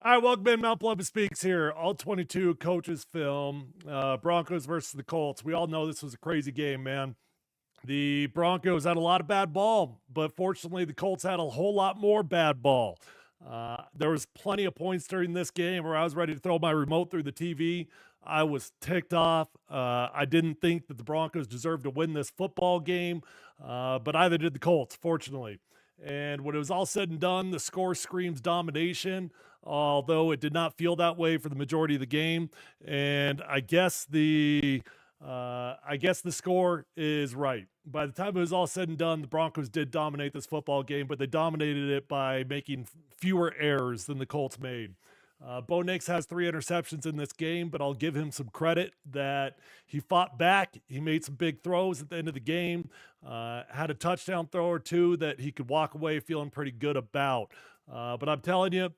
All right, welcome in. Mount Polumbus Speaks here. All 22 coaches film. Broncos versus the Colts. We all know this was a crazy game, man. The Broncos had a lot of bad ball, but fortunately, the Colts had a whole lot more bad ball. There was plenty of points during this game where I was ready to throw my remote through the TV. I was ticked off. I didn't think that the Broncos deserved to win this football game, but either did the Colts, fortunately. And when it was all said and done, the score screams domination, although it did not feel that way for the majority of the game. And I guess the score is right. By the time it was all said and done, the Broncos did dominate this football game, but they dominated it by making fewer errors than the Colts made. Bo Nix has 3 interceptions in this game, but I'll give him some credit that he fought back. He made some big throws at the end of the game, had a touchdown throw or two that he could walk away feeling pretty good about. But I'm telling you,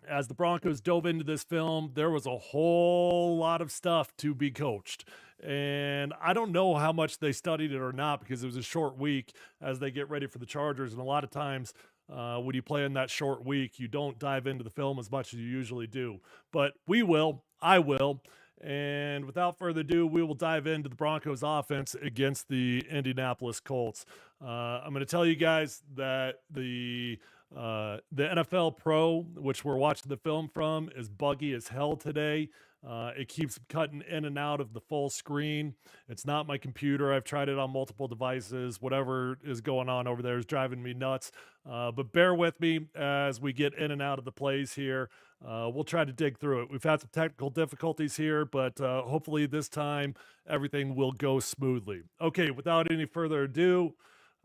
as the Broncos dove into this film, there was a whole lot of stuff to be coached. And I don't know how much they studied it or not because it was a short week as they get ready for the Chargers. And a lot of times when you play in that short week, you don't dive into the film as much as you usually do. But we will. I will. And without further ado, we will dive into the Broncos offense against the Indianapolis Colts. I'm going to tell you guys that the NFL Pro, which we're watching the film from, is buggy as hell today. It keeps cutting in and out of the full screen. It's not my computer. I've tried it on multiple devices. Whatever is going on over there is driving me nuts. But bear with me as we get in and out of the plays here. We'll try to dig through it. We've had some technical difficulties here, but hopefully this time everything will go smoothly. Okay, without any further ado,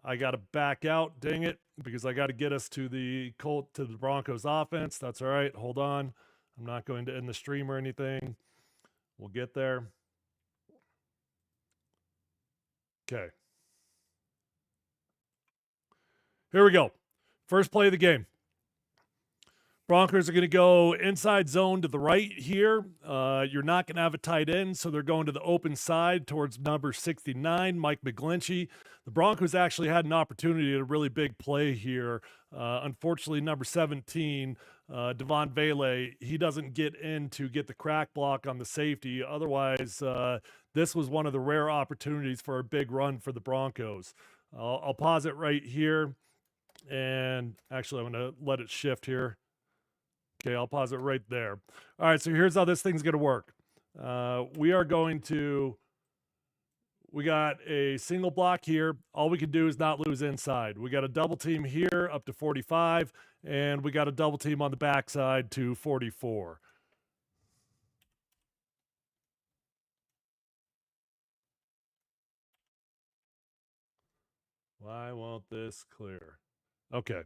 I got to back out, dang it, because I got to get us to the Broncos offense. That's all right. Hold on. I'm not going to end the stream or anything. We'll get there. Okay. Here we go. First play of the game. Broncos are going to go inside zone to the right here. You're not going to have a tight end, so they're going to the open side towards number 69, Mike McGlinchey. The Broncos actually had an opportunity at a really big play here. Unfortunately, number 17, Devon Vele, he doesn't get in to get the crack block on the safety. Otherwise, this was one of the rare opportunities for a big run for the Broncos. I'll pause it right here. And actually, I'm going to let it shift here. Okay, I'll pause it right there. All right, so here's how this thing's going to work. We got a single block here. All we can do is not lose inside. We got a double team here up to 45, and we got a double team on the backside to 44. Why won't this clear? Okay.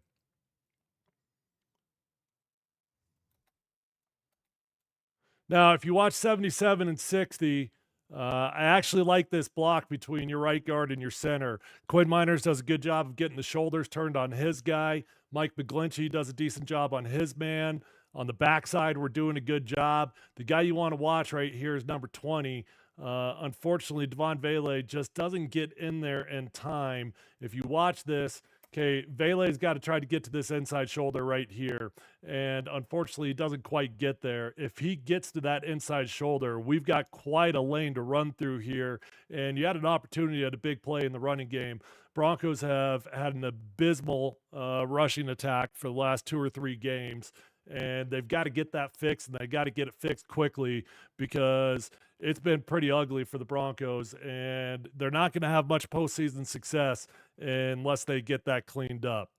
Now, if you watch 77 and 60, I actually like this block between your right guard and your center. Quinn Miners does a good job of getting the shoulders turned on his guy. Mike McGlinchey does a decent job on his man. On the backside, we're doing a good job. The guy you want to watch right here is number 20. Unfortunately, Devon Vele just doesn't get in there in time. If you watch this, okay, Vele's got to try to get to this inside shoulder right here. And unfortunately, he doesn't quite get there. If he gets to that inside shoulder, we've got quite a lane to run through here. And you had an opportunity at a big play in the running game. Broncos have had an abysmal rushing attack for the last 2 or 3 games. And they've got to get that fixed, and they got to get it fixed quickly because it's been pretty ugly for the Broncos, and they're not going to have much postseason success unless they get that cleaned up.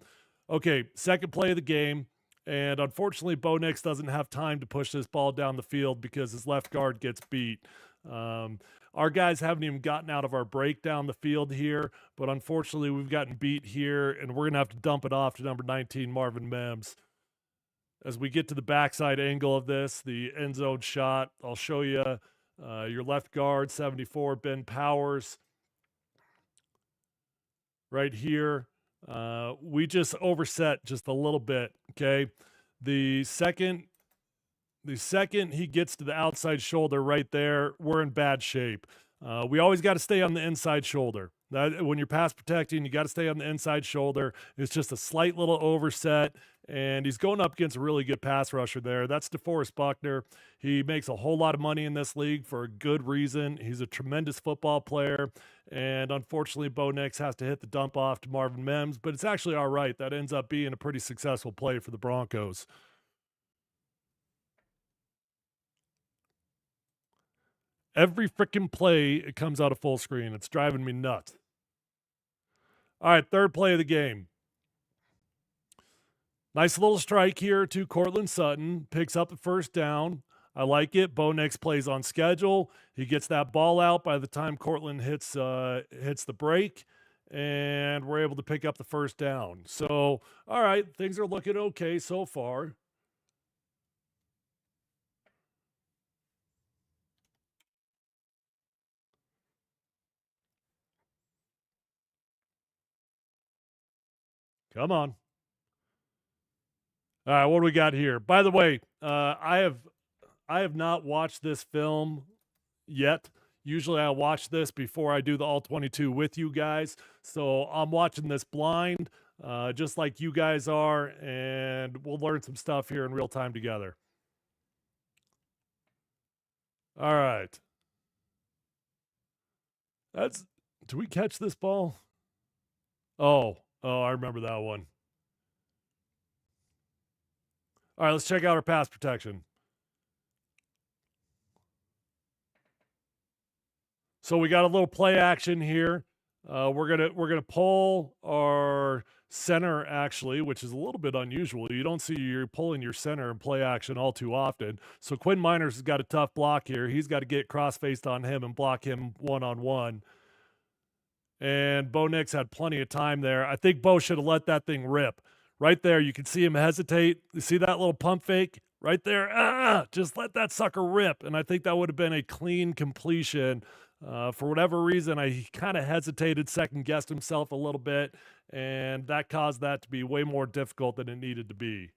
Okay, second play of the game, and unfortunately, Bo Nix doesn't have time to push this ball down the field because his left guard gets beat. Our guys haven't even gotten out of our break down the field here, but unfortunately, we've gotten beat here, and we're going to have to dump it off to number 19, Marvin Mims. As we get to the backside angle of this, the end zone shot, I'll show you your left guard, 74, Ben Powers. Right here, we just overset just a little bit, okay? The second he gets to the outside shoulder right there, we're in bad shape. We always got to stay on the inside shoulder. When you're pass protecting, you got to stay on the inside shoulder. It's just a slight little overset, and he's going up against a really good pass rusher there. That's DeForest Buckner. He makes a whole lot of money in this league for a good reason. He's a tremendous football player, and unfortunately, Bo Nix has to hit the dump off to Marvin Mims, but it's actually all right. That ends up being a pretty successful play for the Broncos. Every freaking play, it comes out of full screen. It's driving me nuts. All right, third play of the game. Nice little strike here to Cortland Sutton. Picks up the first down. I like it. Bo Nix plays on schedule. He gets that ball out by the time Cortland hits the break, and we're able to pick up the first down. So, all right, things are looking okay so far. Come on. All right, what do we got here? By the way, I have not watched this film yet. Usually I watch this before I do the all 22 with you guys. So I'm watching this blind, just like you guys are, and we'll learn some stuff here in real time together. All right. Do we catch this ball? Oh, I remember that one. All right, let's check out our pass protection. So we got a little play action here. We're gonna pull our center actually, which is a little bit unusual. You don't see you're pulling your center in play action all too often. So Quinn Miners has got a tough block here. He's got to get cross-faced on him and block him one-on-one. And Bo Nix had plenty of time there. I think Bo should have let that thing rip. Right there, you can see him hesitate. You see that little pump fake? Right there. Just let that sucker rip. And I think that would have been a clean completion. For whatever reason, he kind of hesitated, second-guessed himself a little bit, and that caused that to be way more difficult than it needed to be.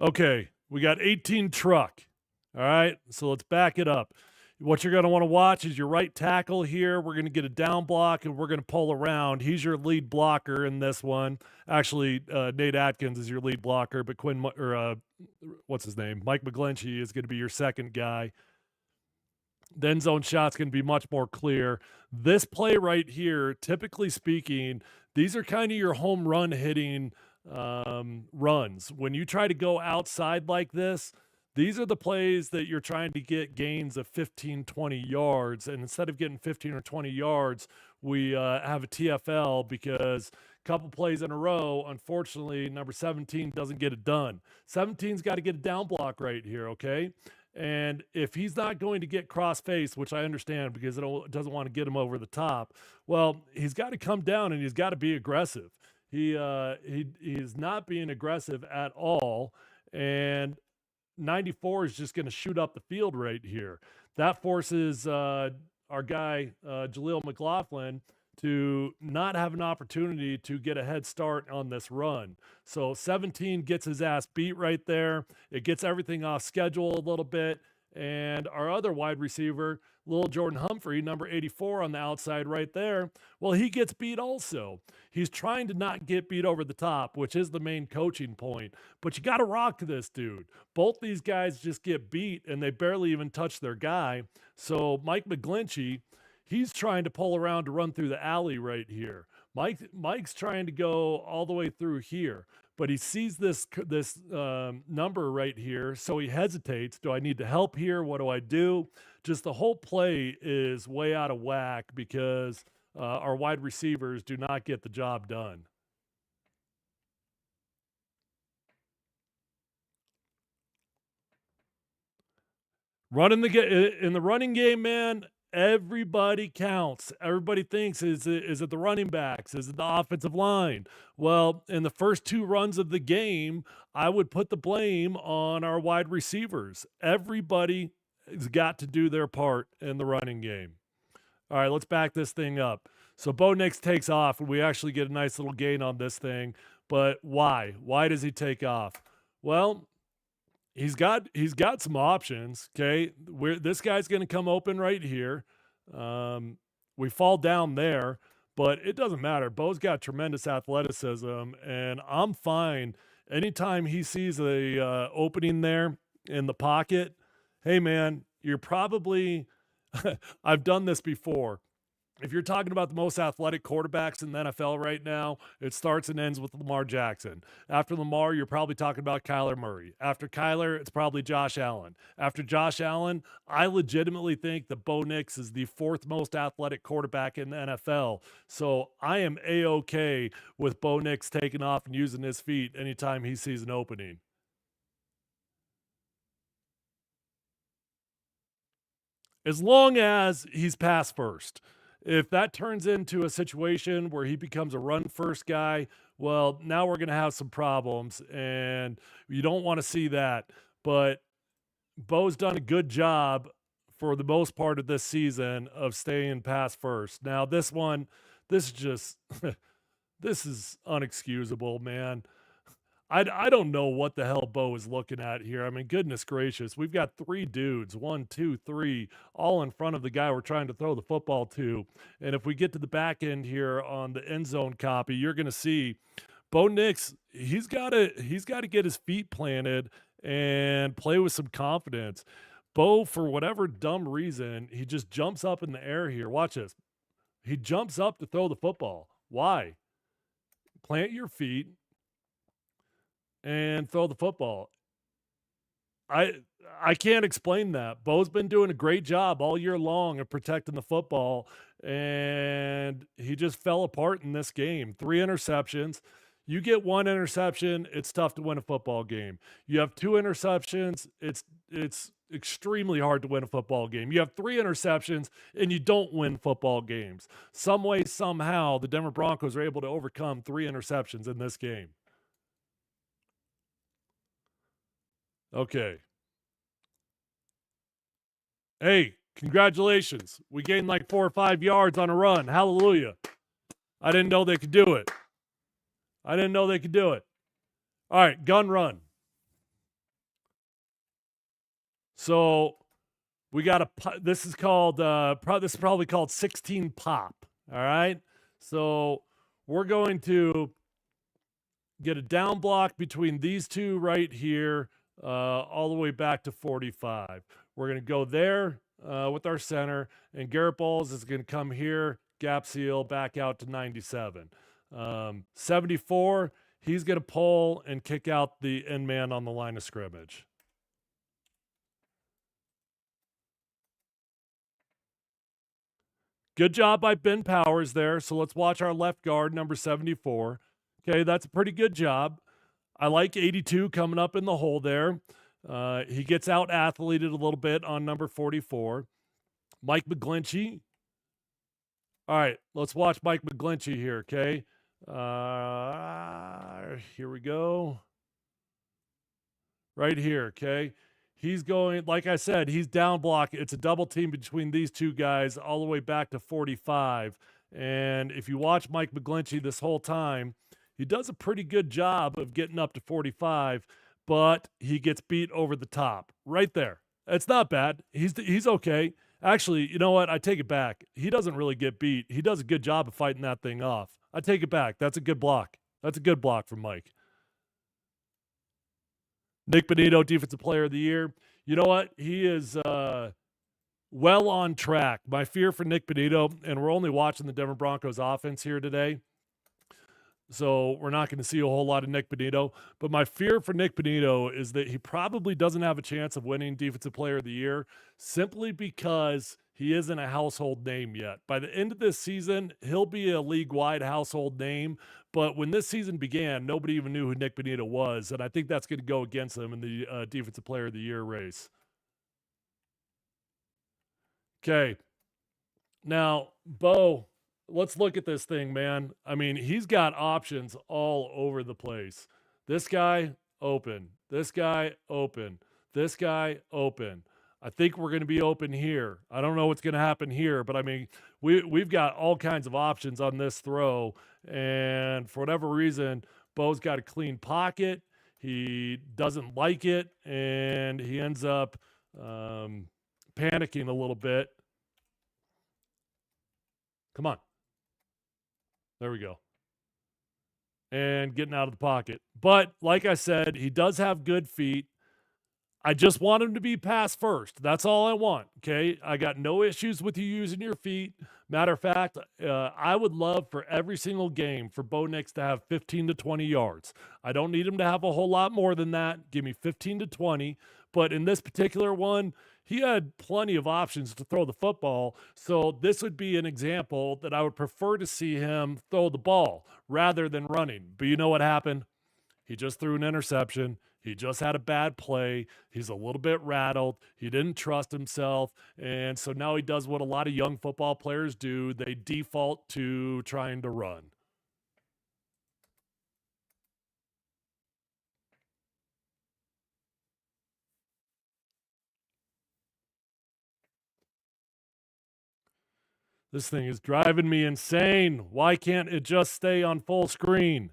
Okay, we got 18 truck. All right, so let's back it up. What you're going to want to watch is your right tackle here. We're going to get a down block, and we're going to pull around. He's your lead blocker in this one. Actually, Nate Atkins is your lead blocker, but what's his name? Mike McGlinchey is going to be your second guy. The end zone shot's going to be much more clear. This play right here, typically speaking, these are kind of your home run hitting runs. When you try to go outside like this, these are the plays that you're trying to get gains of 15, 20 yards. And instead of getting 15 or 20 yards, we have a TFL because a couple plays in a row, unfortunately, number 17 doesn't get it done. 17's got to get a down block right here, okay? And if he's not going to get cross-faced, which I understand because it doesn't want to get him over the top, well, he's got to come down and he's got to be aggressive. He is not being aggressive at all, and 94 is just going to shoot up the field right here. That forces our guy Jaleel McLaughlin to not have an opportunity to get a head start on this run. So 17 gets his ass beat right there. It gets everything off schedule a little bit. And our other wide receiver, little Jordan Humphrey, number 84 on the outside right there, well, he gets beat also. He's trying to not get beat over the top, which is the main coaching point. But you got to rock this dude. Both these guys just get beat, and they barely even touch their guy. So Mike McGlinchey, he's trying to pull around to run through the alley right here. Mike's trying to go all the way through here, but he sees this number right here, so he hesitates. Do I need to help here? What do I do? Just the whole play is way out of whack because our wide receivers do not get the job done. In the running game, man, everybody counts. Everybody thinks, is it the running backs? Is it the offensive line? Well, in the first two runs of the game, I would put the blame on our wide receivers. Everybody has got to do their part in the running game. All right, let's back this thing up. So Bo Nix takes off, and we actually get a nice little gain on this thing. But why? Why does he take off? Well, he's got some options. Okay, this guy's going to come open right here. We fall down there, but it doesn't matter. Bo's got tremendous athleticism, and I'm fine anytime he sees a opening there in the pocket. Hey, man, you're probably. I've done this before. If you're talking about the most athletic quarterbacks in the NFL right now, it starts and ends with Lamar Jackson. After Lamar, you're probably talking about Kyler Murray. After Kyler, it's probably Josh Allen. After Josh Allen, I legitimately think that Bo Nix is the fourth most athletic quarterback in the NFL. So I am A-OK with Bo Nix taking off and using his feet anytime he sees an opening. As long as he's pass first. If that turns into a situation where he becomes a run first guy, well, now we're going to have some problems, and you don't want to see that. But Bo's done a good job for the most part of this season of staying pass first. Now, this is just, this is unexcusable, man. I don't know what the hell Bo is looking at here. I mean, goodness gracious, we've got three dudes, 1, 2, 3, all in front of the guy we're trying to throw the football to. And if we get to the back end here on the end zone copy, you're going to see Bo Nix. He's got to get his feet planted and play with some confidence. Bo, for whatever dumb reason, he just jumps up in the air here. Watch this. He jumps up to throw the football. Why? Plant your feet and throw the football. I I can't explain that. Bo's been doing a great job all year long of protecting the football, and he just fell apart in this game. 3 interceptions. You get 1 interception, it's tough to win a football game. You have 2 interceptions, it's extremely hard to win a football game. You have 3 interceptions, and you don't win football games. Some way, somehow, the Denver Broncos are able to overcome 3 interceptions in this game. Okay. Hey, congratulations. We gained like 4 or 5 yards on a run. Hallelujah. I didn't know they could do it. I didn't know they could do it. All right, gun run. So we got this is called, this is probably called 16 pop. All right. So we're going to get a down block between these two right here, all the way back to 45. We're going to go there with our center, and Garrett Bowles is going to come here, gap seal, back out to 97. 74, he's going to pull and kick out the end man on the line of scrimmage. Good job by Ben Powers there. So let's watch our left guard, number 74. Okay, that's a pretty good job. I like 82 coming up in the hole there. He gets out athleted a little bit on number 44. Mike McGlinchey. All right, let's watch Mike McGlinchey here, okay? Here we go. Right here, okay? He's going, like I said, he's down block. It's a double team between these two guys all the way back to 45. And if you watch Mike McGlinchey this whole time, he does a pretty good job of getting up to 45, but he gets beat over the top right there. It's not bad. He's okay. Actually, you know what? I take it back. He doesn't really get beat. He does a good job of fighting that thing off. I take it back. That's a good block. That's a good block from Mike. Nick Bonito, Defensive Player of the Year. You know what? He is well on track. My fear for Nick Bonito, and we're only watching the Denver Broncos offense here today, so we're not going to see a whole lot of Nick Bonito. But my fear for Nick Bonito is that he probably doesn't have a chance of winning Defensive Player of the Year simply because he isn't a household name yet. By the end of this season, he'll be a league-wide household name. But when this season began, nobody even knew who Nick Bonito was. And I think that's going to go against him in the Defensive Player of the Year race. Okay. Now, Bo, let's look at this thing, man. I mean, he's got options all over the place. This guy, open. This guy, open. This guy, open. I think we're going to be open here. I don't know what's going to happen here, but I mean, we've got all kinds of options on this throw, and for whatever reason, Bo's got a clean pocket. He doesn't like it, and he ends up panicking a little bit. Come on. There we go. And getting out of the pocket. But like I said, he does have good feet. I just want him to be pass first. That's all I want. Okay. I got no issues with you using your feet. Matter of fact, I would love for every single game for Bo Nix to have 15 to 20 yards. I don't need him to have a whole lot more than that. Give me 15 to 20. But in this particular one, he had plenty of options to throw the football. So this would be an example that I would prefer to see him throw the ball rather than running. But you know what happened? He just threw an interception. He just had a bad play. He's a little bit rattled. He didn't trust himself. And so now he does what a lot of young football players do. They default to trying to run. This thing is driving me insane. Why can't it just stay on full screen?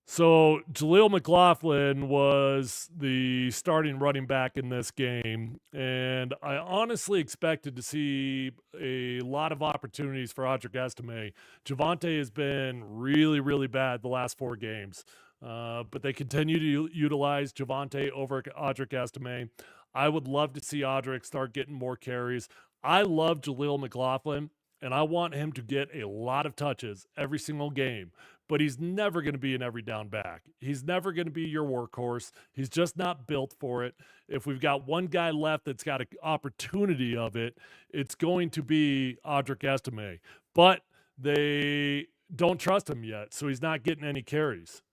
So Jaleel McLaughlin was the starting running back in this game, and I honestly expected to see a lot of opportunities for Audric Estime. Javonte has been really, really bad the last 4 games, but they continue to utilize Javonte over Audric Estime. I would love to see Audric start getting more carries. I love Jaleel McLaughlin, and I want him to get a lot of touches every single game, but he's never going to be an every down back. He's never going to be your workhorse. He's just not built for it. If we've got one guy left that's got an opportunity of it, it's going to be Audric Estime. But they don't trust him yet, so he's not getting any carries.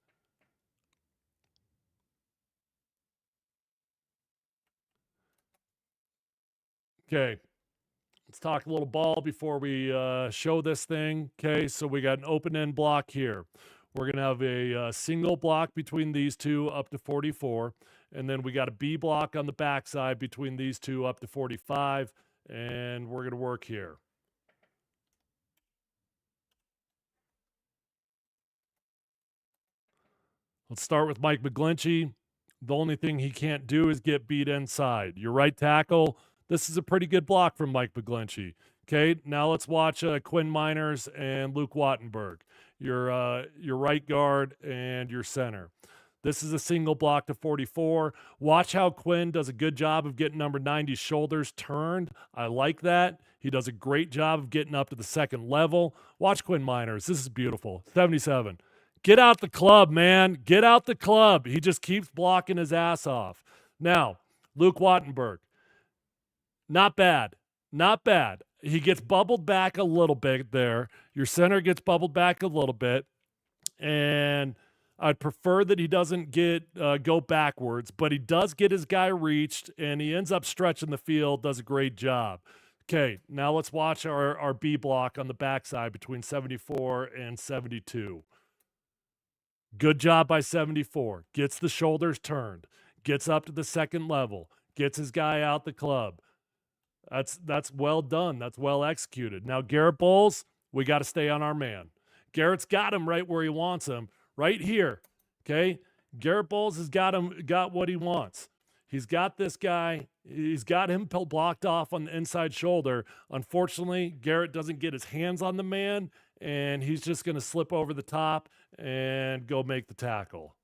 Okay. Let's talk a little ball before we show this thing. Okay, so we got an open end block here. We're going to have a single block between these two up to 44. And then we got a B block on the backside between these two up to 45. And we're going to work here. Let's start with Mike McGlinchey. The only thing he can't do is get beat inside. Your right tackle, this is a pretty good block from Mike McGlinchey. Okay, now let's watch Quinn Miners and Luke Wattenberg, your right guard and your center. This is a single block to 44. Watch how Quinn does a good job of getting number 90's shoulders turned. I like that. He does a great job of getting up to the second level. Watch Quinn Miners. This is beautiful. 77. Get out the club, man. Get out the club. He just keeps blocking his ass off. Now, Luke Wattenberg. Not bad. Not bad. He gets bubbled back a little bit there. Your center gets bubbled back a little bit. And I'd prefer that he doesn't go backwards, but he does get his guy reached, and he ends up stretching the field, does a great job. Okay, now let's watch our B block on the backside between 74 and 72. Good job by 74. Gets the shoulders turned. Gets up to the second level. Gets his guy out the club. That's well done. That's well executed. Now, Garrett Bowles, we got to stay on our man. Garrett's got him right where he wants him, right here. Okay? Garrett Bowles has got what he wants. He's got this guy. He's got him blocked off on the inside shoulder. Unfortunately, Garrett doesn't get his hands on the man, and he's just going to slip over the top and go make the tackle.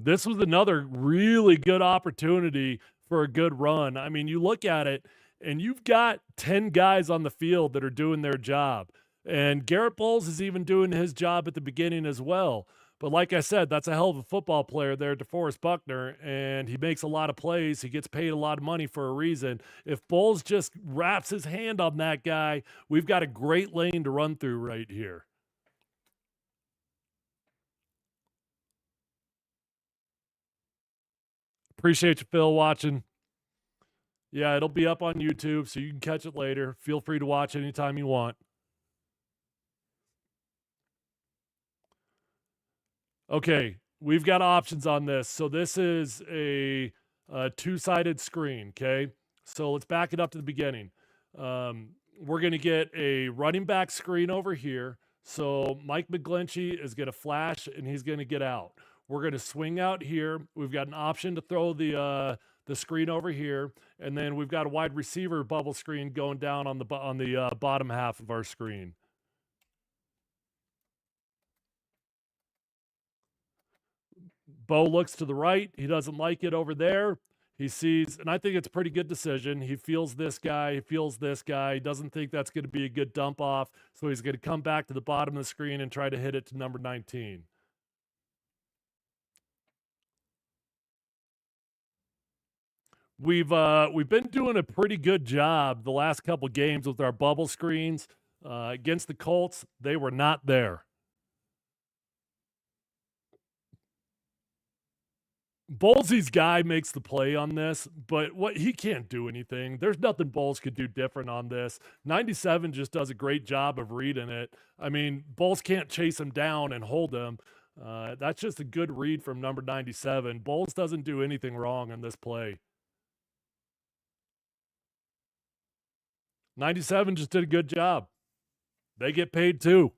This was another really good opportunity for a good run. I mean, you look at it, and you've got 10 guys on the field that are doing their job. And Garrett Bowles is even doing his job at the beginning as well. But like I said, that's a hell of a football player there, DeForest Buckner, and he makes a lot of plays. He gets paid a lot of money for a reason. If Bowles just wraps his hand on that guy, we've got a great lane to run through right here. Appreciate you, Phil, watching. Yeah, it'll be up on YouTube, so you can catch it later. Feel free to watch anytime you want. Okay, we've got options on this. So this is a two-sided screen, okay? So let's back it up to the beginning. We're going to get a running back screen over here. So Mike McGlinchey is going to flash and he's going to get out. We're going to swing out here. We've got an option to throw the screen over here, and then we've got a wide receiver bubble screen going down on the bottom half of our screen. Bo looks to the right. He doesn't like it over there. He sees, and I think it's a pretty good decision. He feels this guy. He feels this guy. He doesn't think that's going to be a good dump off. So he's going to come back to the bottom of the screen and try to hit it to number 19. We've been doing a pretty good job the last couple games with our bubble screens. Against the Colts, they were not there. Bowles's guy makes the play on this, but what he can't do anything. There's nothing Bowles could do different on this. 97 just does a great job of reading it. I mean, Bowles can't chase him down and hold him. That's just a good read from number 97. Bowles doesn't do anything wrong on this play. 97 just did a good job. They get paid too.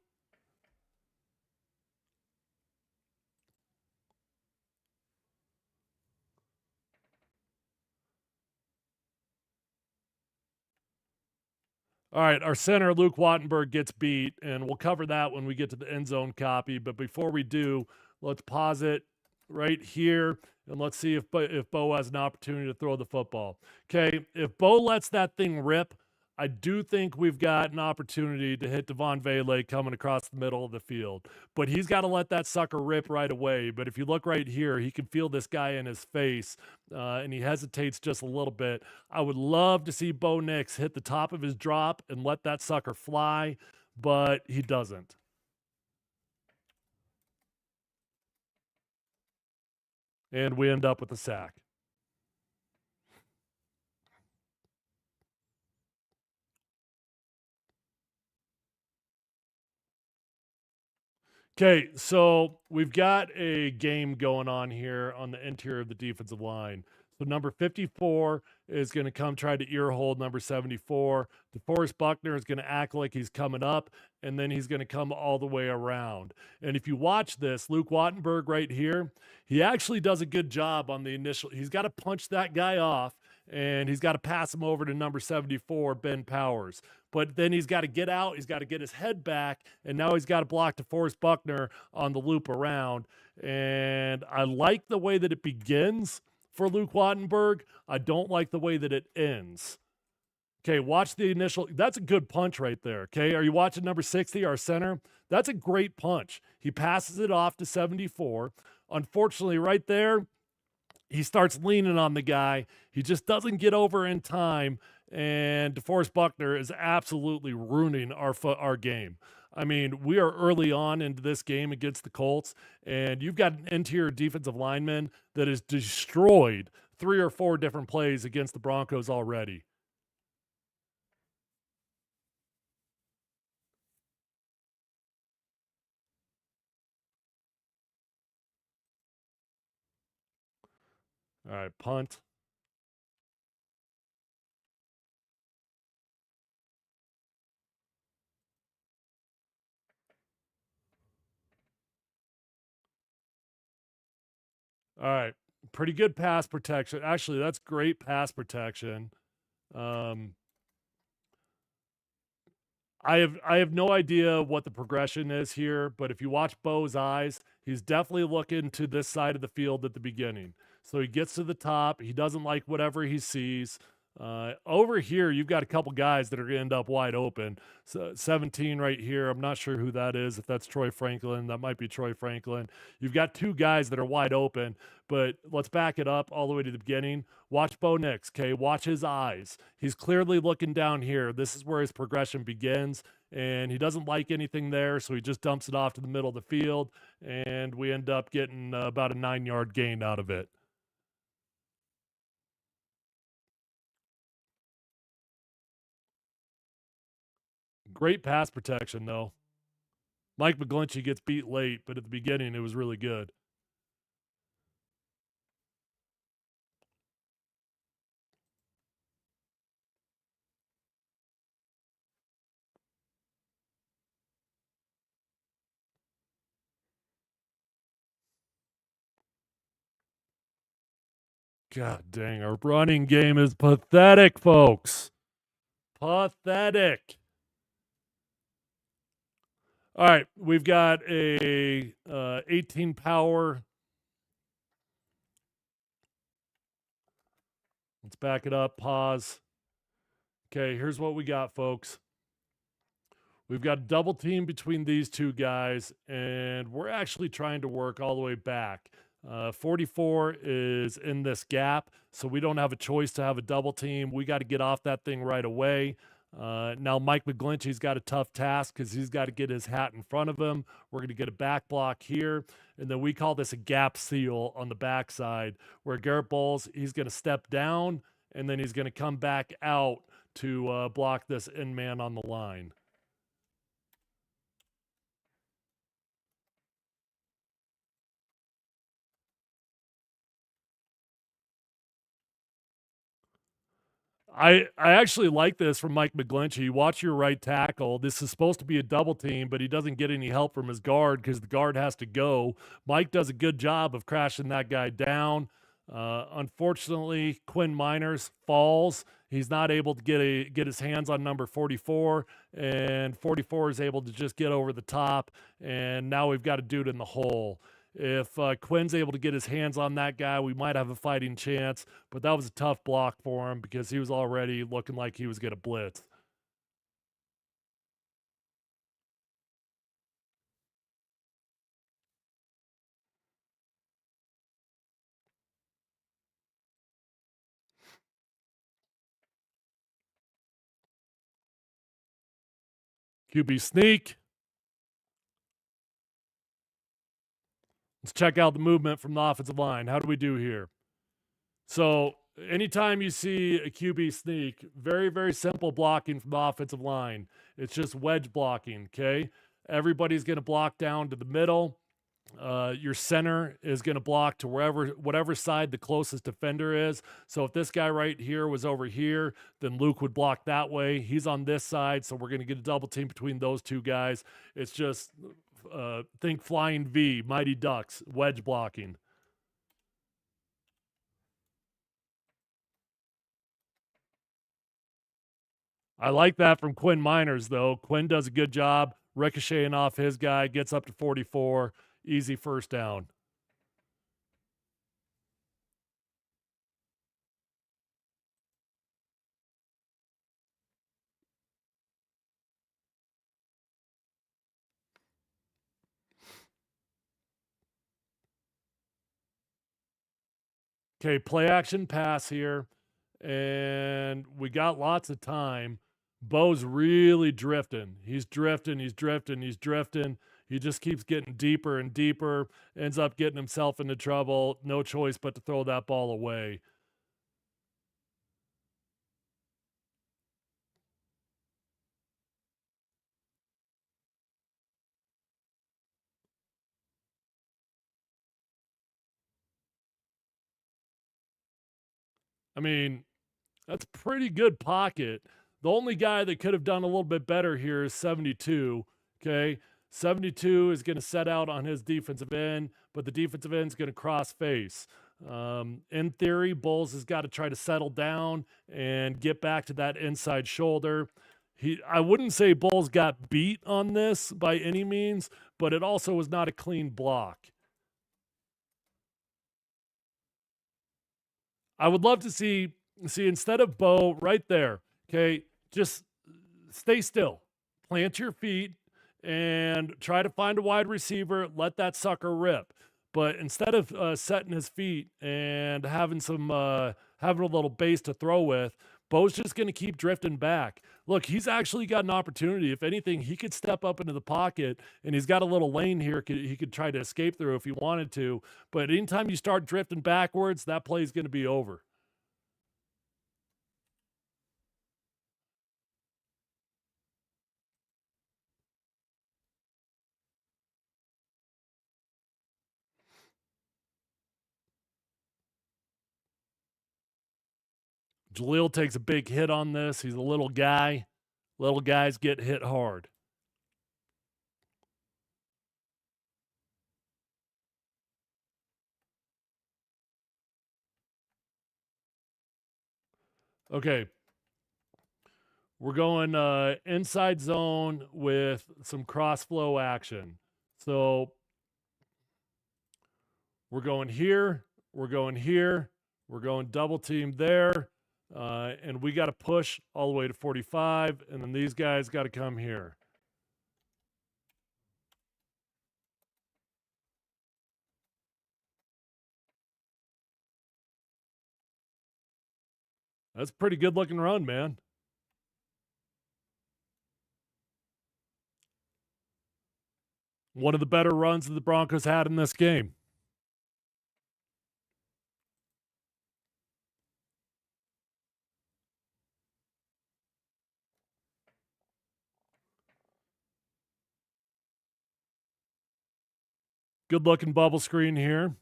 All right, our center, Luke Wattenberg, gets beat, and we'll cover that when we get to the end zone copy. But before we do, let's pause it right here, and let's see if Bo has an opportunity to throw the football. Okay, if Bo lets that thing rip, I do think we've got an opportunity to hit Devon Vele coming across the middle of the field. But he's got to let that sucker rip right away. But if you look right here, he can feel this guy in his face, and he hesitates just a little bit. I would love to see Bo Nix hit the top of his drop and let that sucker fly, but he doesn't. And we end up with a sack. Okay, so we've got a game going on here on the interior of the defensive line. So number 54 is going to come try to ear hold number 74. DeForest Buckner is going to act like he's coming up, and then he's going to come all the way around. And if you watch this, Luke Wattenberg right here, he actually does a good job on the initial. He's got to punch that guy off, and he's got to pass him over to number 74, Ben Powers. But then he's got to get out. He's got to get his head back, and now he's got to block DeForest Buckner on the loop around. And I like the way that it begins for Luke Wattenberg. I don't like the way that it ends. Okay, watch the initial. That's a good punch right there. Okay, are you watching number 60, our center? That's a great punch. He passes it off to 74. Unfortunately, right there, he starts leaning on the guy. He just doesn't get over in time, and DeForest Buckner is absolutely ruining our game. I mean, we are early on into this game against the Colts, and you've got an interior defensive lineman that has destroyed 3 or 4 different plays against the Broncos already. All right, punt. All right, pretty good pass protection. Actually, that's great pass protection. Um, I have no idea what the progression is here, but if you watch Bo's eyes, he's definitely looking to this side of the field at the beginning. So he gets to the top. He doesn't like whatever he sees. Over here, you've got a couple guys that are going to end up wide open. So 17 right here. I'm not sure who that is. If that's Troy Franklin, that might be Troy Franklin. You've got 2 guys that are wide open, but let's back it up all the way to the beginning. Watch Bo Nix, okay? Watch his eyes. He's clearly looking down here. This is where his progression begins, and he doesn't like anything there, so he just dumps it off to the middle of the field, and we end up getting about a 9-yard gain out of it. Great pass protection, though. Mike McGlinchey gets beat late, but at the beginning, it was really good. God dang, our running game is pathetic, folks. Pathetic. All right, we've got a 18 power. Let's back it up, pause. Okay, here's what we got, folks. We've got a double team between these two guys, and we're actually trying to work all the way back. 44 is in this gap, so we don't have a choice to have a double team. We got to get off that thing right away. Now, Mike McGlinchey's got a tough task because he's got to get his hat in front of him. We're going to get a back block here, and then we call this a gap seal on the backside, where Garrett Bowles, he's going to step down, and then he's going to come back out to block this end man on the line. I actually like this from Mike McGlinchey. Watch your right tackle. This is supposed to be a double team, but he doesn't get any help from his guard because the guard has to go. Mike does a good job of crashing that guy down. Unfortunately, Quinn Miners falls. He's not able to get his hands on number 44, and 44 is able to just get over the top, and now we've got a dude in the hole. If Quinn's able to get his hands on that guy, we might have a fighting chance, but that was a tough block for him because he was already looking like he was going to blitz. QB sneak. Let's check out the movement from the offensive line. How do we do here? So anytime you see a QB sneak, very, very simple blocking from the offensive line. It's just wedge blocking, okay? Everybody's going to block down to the middle. Your center is going to block to whatever side the closest defender is. So if this guy right here was over here, then Luke would block that way. He's on this side, so we're going to get a double team between those two guys. It's just think flying V, Mighty Ducks, wedge blocking. I like that from Quinn Miners, though. Quinn does a good job ricocheting off his guy, gets up to 44. Easy first down. Okay, play action pass here. And we got lots of time. Bo's really drifting. He's drifting. He just keeps getting deeper and deeper, ends up getting himself into trouble. No choice but to throw that ball away. I mean, that's pretty good pocket. The only guy that could have done a little bit better here is 72. Okay. 72 is going to set out on his defensive end, but the defensive end is going to cross face. In theory, Bowles has got to try to settle down and get back to that inside shoulder. I wouldn't say Bowles got beat on this by any means, but it also was not a clean block. I would love to see instead of Bo right there, okay, just stay still, plant your feet, and try to find a wide receiver. Let that sucker rip. But instead of setting his feet and having having a little base to throw with, Bo's just going to keep drifting back. Look, he's actually got an opportunity. If anything, he could step up into the pocket, and he's got a little lane here he could try to escape through if he wanted to. But anytime you start drifting backwards, that play is going to be over. Jaleel takes a big hit on this. He's a little guy. Little guys get hit hard. Okay. We're going inside zone with some cross flow action. So we're going here. We're going here. We're going double team there. And we got to push all the way to 45. And then these guys got to come here. That's a pretty good looking run, man. One of the better runs that the Broncos had in this game. Good looking bubble screen here.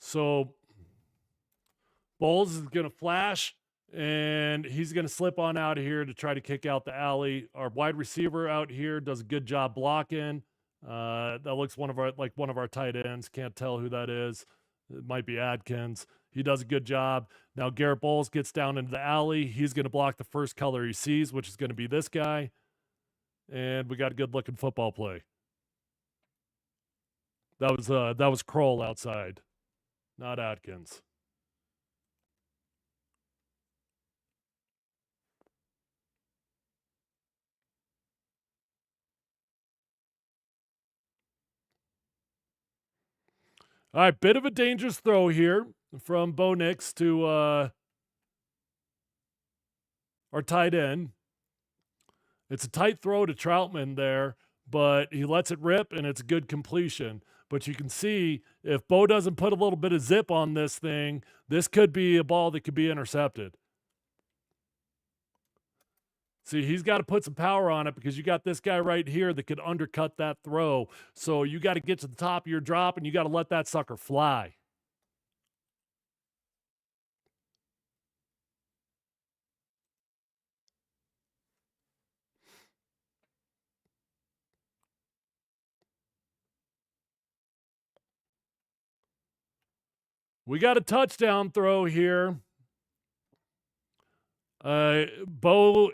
So Bowles is going to flash, and he's going to slip on out of here to try to kick out the alley. Our wide receiver out here does a good job blocking. That looks one of our tight ends. Can't tell who that is. It might be Adkins. He does a good job. Now Garrett Bowles gets down into the alley. He's going to block the first color he sees, which is going to be this guy. And we got a good looking football play. That was Kroll outside, not Atkins. All right, bit of a dangerous throw here from Bo Nix to our tight end. It's a tight throw to Troutman there, but he lets it rip, and it's a good completion. But you can see if Bo doesn't put a little bit of zip on this thing, this could be a ball that could be intercepted. See, he's got to put some power on it because you got this guy right here that could undercut that throw. So you got to get to the top of your drop, and you got to let that sucker fly. We got a touchdown throw here. Bo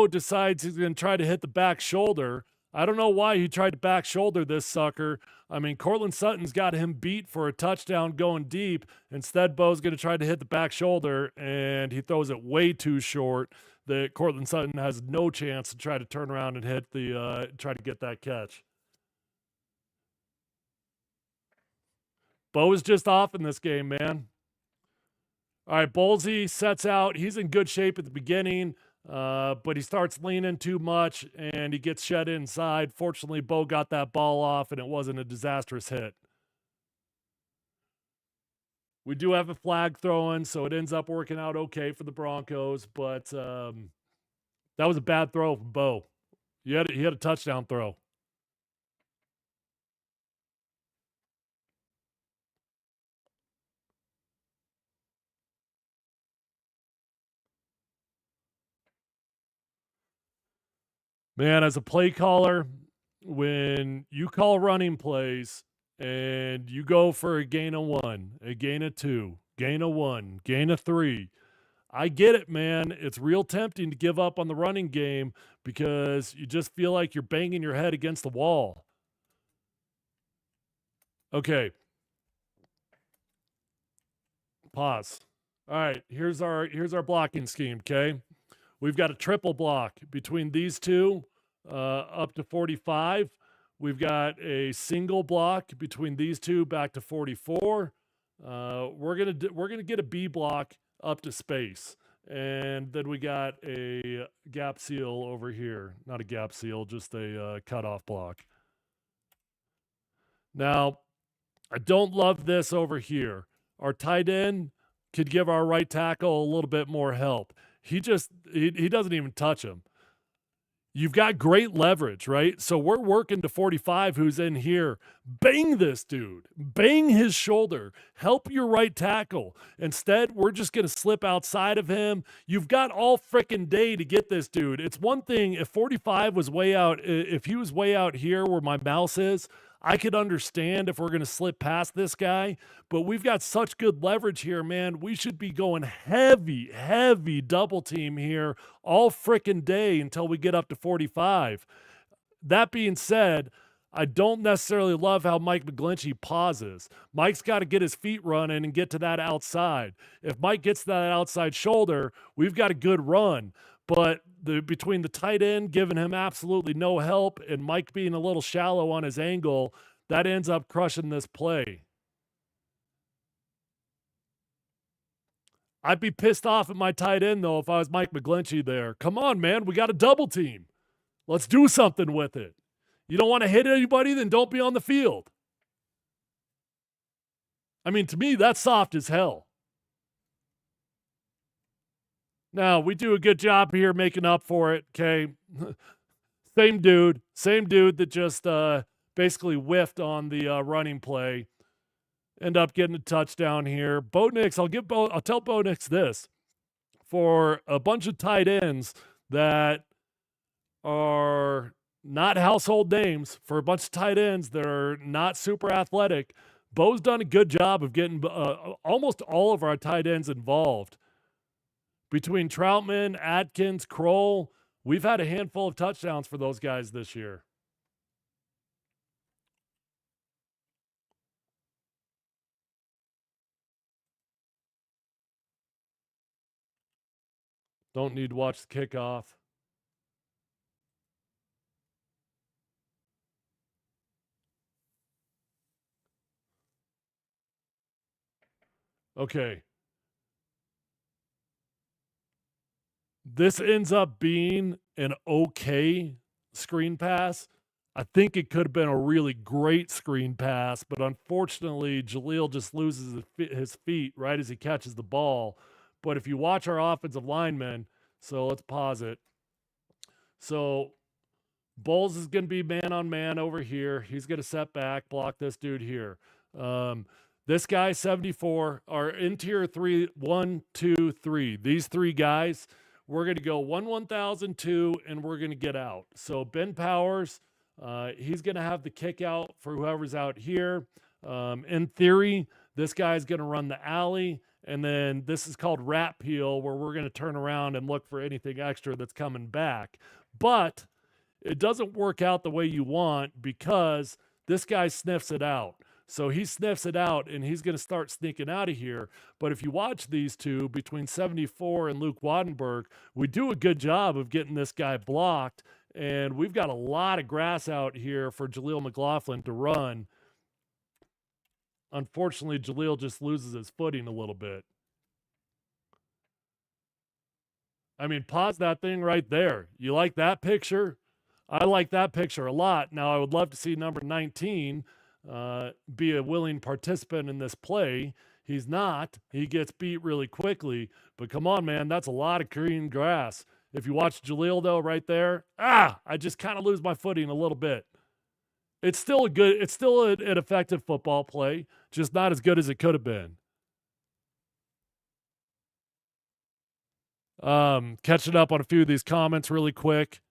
decides he's going to try to hit the back shoulder. I don't know why he tried to back shoulder this sucker. I mean, Cortland Sutton's got him beat for a touchdown going deep. Instead, Bo's going to try to hit the back shoulder, and he throws it way too short that Cortland Sutton has no chance to try to turn around and hit try to get that catch. Bo is just off in this game, man. All right, Bolsey sets out. He's in good shape at the beginning, but he starts leaning too much, and he gets shed inside. Fortunately, Bo got that ball off, and it wasn't a disastrous hit. We do have a flag throwing, so it ends up working out okay for the Broncos, but that was a bad throw from Bo. He had a touchdown throw. Man, as a play caller, when you call running plays and you go for a gain of 1, a gain of 2, gain of 1, gain of 3, I get it, man. It's real tempting to give up on the running game because you just feel like you're banging your head against the wall. Okay. Pause. All right, here's our blocking scheme, okay? We've got a triple block between these two up to 45. We've got a single block between these two back to 44. We're gonna get a B block up to space, and then we got a gap seal over here. Not a gap seal, just a cutoff block. Now, I don't love this over here. our tight end could give our right tackle a little bit more help. He doesn't even touch him. You've got great leverage, right? So we're working to 45, who's in here. Bang this dude. Bang his shoulder. Help your right tackle. Instead, we're just going to slip outside of him. You've got all frickin' day to get this dude. It's one thing if 45 was way out, if he was way out here where my mouse is, I could understand if we're going to slip past this guy, but we've got such good leverage here, man. We should be going heavy double team here all frickin' day until we get up to 45. That being said, I don't necessarily love how Mike McGlinchey pauses. Mike's got to get his feet running and get to that outside. If Mike gets to that outside shoulder, we've got a good run. But between the tight end giving him absolutely no help and Mike being a little shallow on his angle, that ends up crushing this play. I'd be pissed off at my tight end, though, if I was Mike McGlinchey there. Come on, man. We got a double team. Let's do something with it. You don't want to hit anybody? Then don't be on the field. I mean, to me, that's soft as hell. Now, we do a good job here making up for it, okay? Same dude that just basically whiffed on the running play. End up getting a touchdown here. Bo Nix, I'll tell Bo Nix this. For a bunch of tight ends that are not household names, for a bunch of tight ends that are not super athletic, Bo's done a good job of getting almost all of our tight ends involved. Between Troutman, Atkins, Kroll, we've had a handful of touchdowns for those guys this year. Don't need to watch the kickoff. Okay. This ends up being an okay screen pass. I think it could have been a really great screen pass, but unfortunately, Jaleel just loses his feet right as he catches the ball. But if you watch our offensive linemen, so let's pause it. So Bowles is going to be man on man over here. He's going to set back, block this dude here. This guy, 74, our interior 3, 1, 2, 3. These three guys, we're going to go 1,002, and we're going to get out. So Ben Powers, he's going to have the kick out for whoever's out here. In theory, this guy's going to run the alley, and then this is called rat peel, where we're going to turn around and look for anything extra that's coming back. But it doesn't work out the way you want because this guy sniffs it out. So he sniffs it out, and he's going to start sneaking out of here. But if you watch these two, between 74 and Luke Wattenberg, we do a good job of getting this guy blocked, and we've got a lot of grass out here for Jaleel McLaughlin to run. Unfortunately, Jaleel just loses his footing a little bit. I mean, pause that thing right there. You like that picture? I like that picture a lot. Now, I would love to see number 19 be a willing participant in this play. He's not. He gets beat really quickly. But come on, man, that's a lot of green grass. If you watch Jaleel, though, right there, I just kind of lose my footing a little bit. It's still an effective football play, just not as good as it could have been. Catching up on a few of these comments really quick.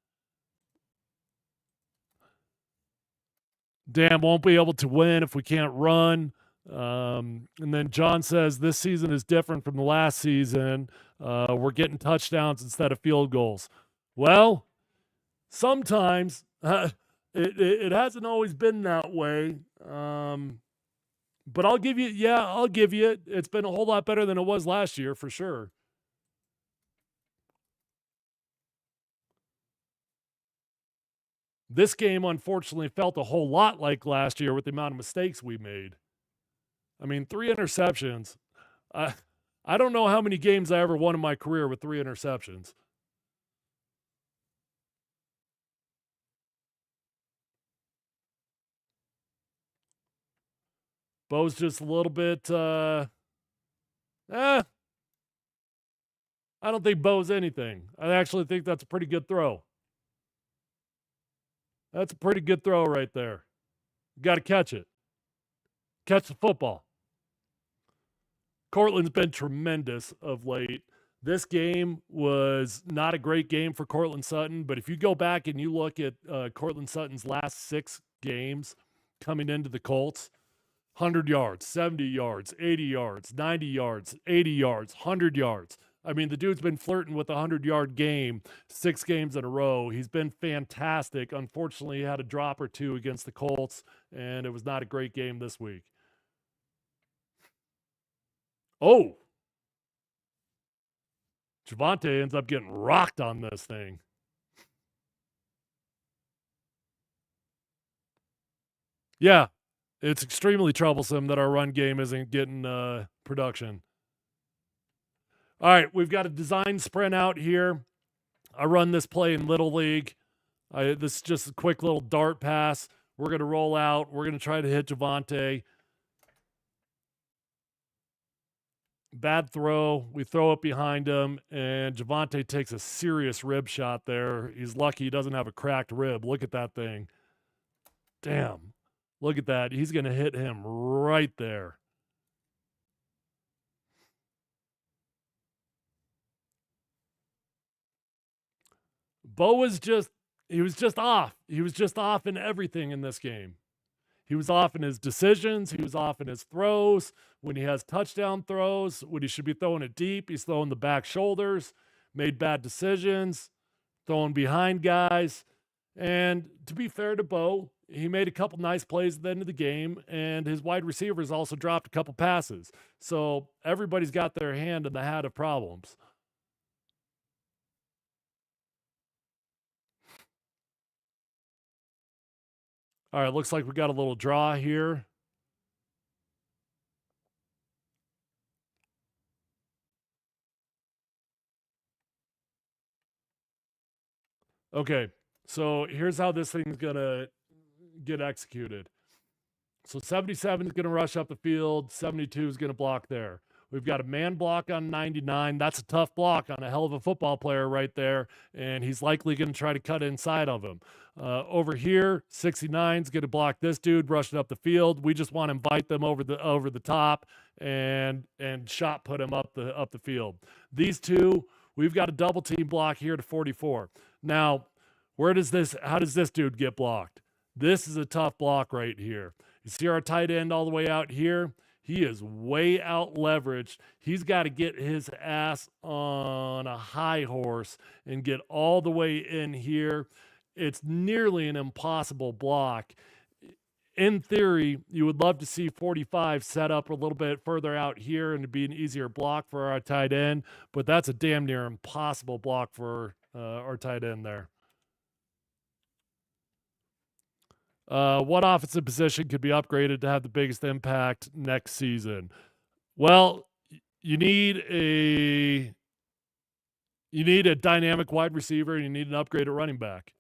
Dan won't be able to win if we can't run. And then John says this season is different from the last season. We're getting touchdowns instead of field goals. Well, sometimes it hasn't always been that way. But I'll give you it. It's been a whole lot better than it was last year for sure. This game, unfortunately, felt a whole lot like last year with the amount of mistakes we made. I mean, 3 interceptions. I don't know how many games I ever won in my career with 3 interceptions. Bo's just a little bit I don't think Bo's anything. I actually think that's a pretty good throw. That's a pretty good throw right there. You got to catch it. Catch the football. Cortland's been tremendous of late. This game was not a great game for Cortland Sutton, but if you go back and you look at Cortland Sutton's last 6 games coming into the Colts, 100 yards, 70 yards, 80 yards, 90 yards, 80 yards, 100 yards. I mean, the dude's been flirting with a 100-yard game 6 games in a row. He's been fantastic. Unfortunately, he had a drop or two against the Colts, and it was not a great game this week. Oh, Javonte ends up getting rocked on this thing. Yeah, it's extremely troublesome that our run game isn't getting production. All right, we've got a design sprint out here. I run this play in Little League. This is just a quick little dart pass. We're going to roll out. We're going to try to hit Javonte. Bad throw. We throw it behind him, and Javonte takes a serious rib shot there. He's lucky he doesn't have a cracked rib. Look at that thing. Damn. Look at that. He's going to hit him right there. Bo was just off. He was just off in everything in this game. He was off in his decisions. He was off in his throws. When he has touchdown throws, when he should be throwing it deep, he's throwing the back shoulders, made bad decisions, throwing behind guys. And to be fair to Bo, he made a couple nice plays at the end of the game, and his wide receivers also dropped a couple passes. So everybody's got their hand in the hat of problems. All right, looks like we got a little draw here. Okay, so here's how this thing's going to get executed. So 77 is going to rush up the field. 72 is going to block there. We've got a man block on 99. That's a tough block on a hell of a football player right there, and he's likely going to try to cut inside of him. Over here, 69 is going to block this dude rushing up the field. We just want to invite them over the top and shot put him up the field. These two, we've got a double team block here to 44. Now, how does this dude get blocked? This is a tough block right here. You see our tight end all the way out here? He is way out leveraged. He's got to get his ass on a high horse and get all the way in here. It's nearly an impossible block. In theory, you would love to see 45 set up a little bit further out here and to be an easier block for our tight end, but that's a damn near impossible block for our tight end there. What offensive position could be upgraded to have the biggest impact next season? Well, you need a dynamic wide receiver and you need an upgraded running back.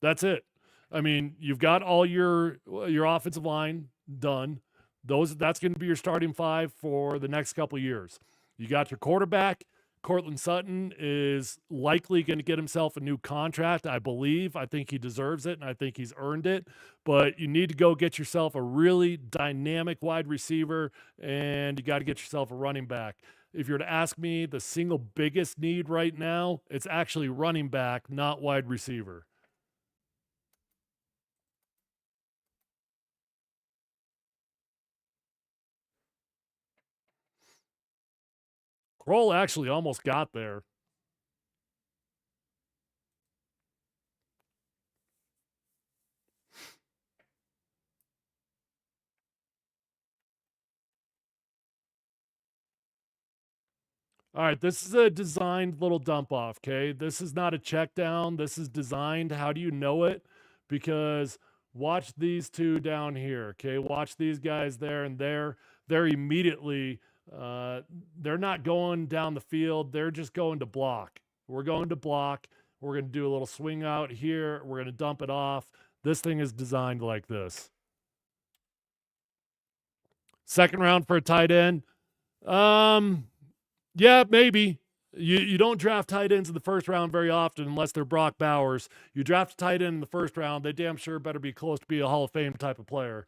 That's it. I mean, you've got all your offensive line done. That's going to be your starting 5 for the next couple of years. You got your quarterback. Cortland Sutton is likely going to get himself a new contract, I believe. I think he deserves it, and I think he's earned it. But you need to go get yourself a really dynamic wide receiver, and you got to get yourself a running back. If you're to ask me the single biggest need right now, it's actually running back, not wide receiver. Kroll actually almost got there. All right, this is a designed little dump off, okay? This is not a check down. This is designed. How do you know it? Because watch these two down here, okay? Watch these guys there and there. They're immediately, they're not going down the field. They're just going to block. We're going to block. We're going to do a little swing out here. We're going to dump it off. This thing is designed like this. Second round for a tight end. Yeah, maybe. You don't draft tight ends in the first round very often unless they're Brock Bowers. You draft a tight end in the first round, they damn sure better be close to be a Hall of Fame type of player.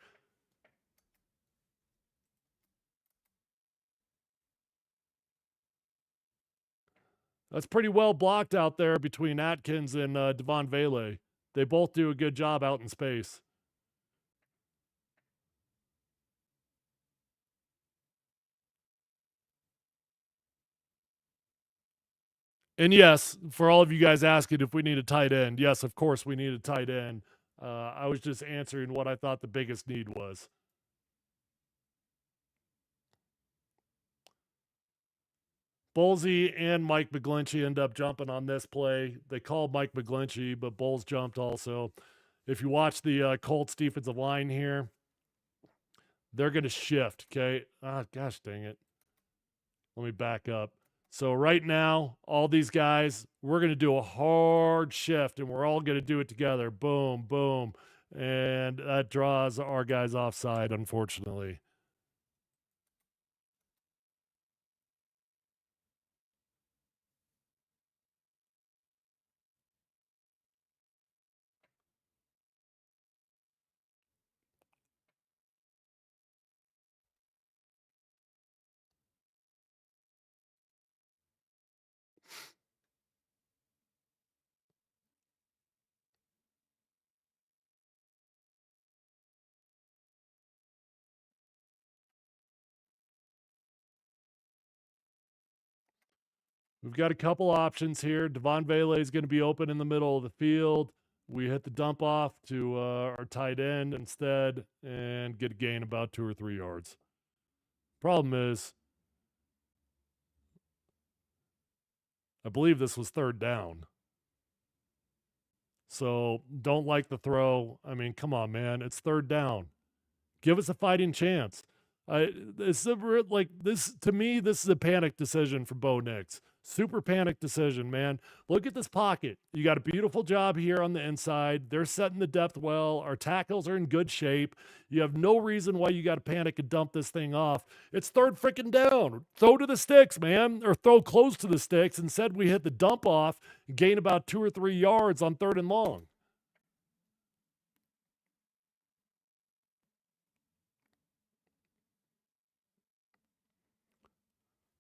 That's pretty well blocked out there between Atkins and Devon Vele. They both do a good job out in space. And yes, for all of you guys asking if we need a tight end, yes, of course we need a tight end. I was just answering what I thought the biggest need was. Bolsey and Mike McGlinchey end up jumping on this play. They called Mike McGlinchey, but Bowles jumped also. If you watch the Colts defensive line here, they're going to shift. Okay. Ah, gosh dang it. Let me back up. So right now, all these guys, we're going to do a hard shift, and we're all going to do it together. Boom, boom, and that draws our guys offside, unfortunately. We've got a couple options here. Devon Vele is going to be open in the middle of the field. We hit the dump off to our tight end instead and get a gain about 2 or 3 yards. Problem is, I believe this was third down. So don't like the throw. I mean, come on, man. It's third down. Give us a fighting chance. It's like this to me. This is a panic decision for Bo Nix. Super panic decision, man. Look at this pocket. You got a beautiful job here on the inside. They're setting the depth well. Our tackles are in good shape. You have no reason why you got to panic and dump this thing off. It's third freaking down. Throw to the sticks, man, or throw close to the sticks. Instead, we hit the dump off, gain about 2 or 3 yards on third and long.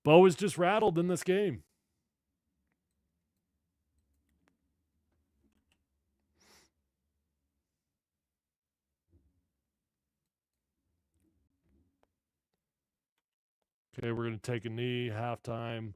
Bo is just rattled in this game. Okay, we're going to take a knee, halftime.